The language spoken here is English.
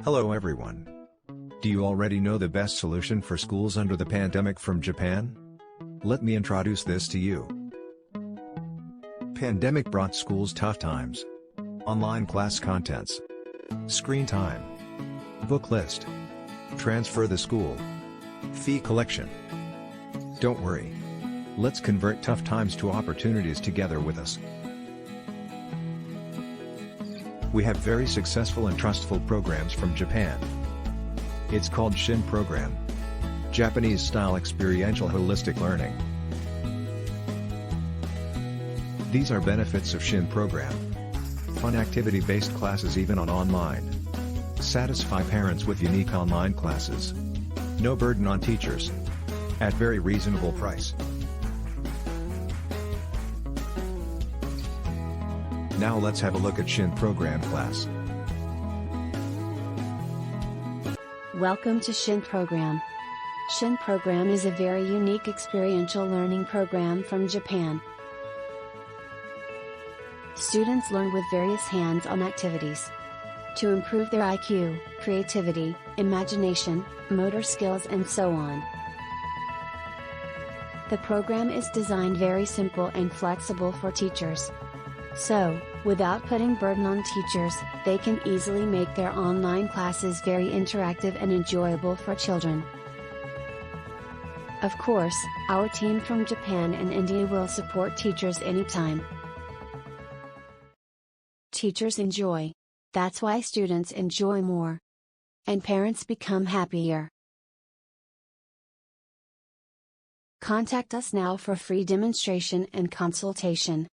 Hello everyone. Do you already know the best solution for schools under the pandemic from Japan? Let me introduce this to you. Pandemic brought schools tough times. Online class contents, screen time, book list, transfer the school, fee collection. Don't worry. Let's convert tough times to opportunities together with us. We have very successful and trustful programs from Japan. It's called Shin program. Japanese-style experiential holistic learning. These are benefits of Shin program. Fun activity-based classes even on online. Satisfy parents with unique online classes. No burden on teachers. At very reasonable price. Now let's have a look at Shin program class. Welcome to Shin program. Shin program is a very unique experiential learning program from Japan. Students learn with various hands-on activities to improve their IQ, creativity, imagination, motor skills and so on. The program is designed very simple and flexible for teachers. So, without putting burden on teachers, they can easily make their online classes very interactive and enjoyable for children. Of course, our team from Japan and India will support teachers anytime. Teachers enjoy. That's why students enjoy more. And parents become happier. Contact us now for free demonstration and consultation.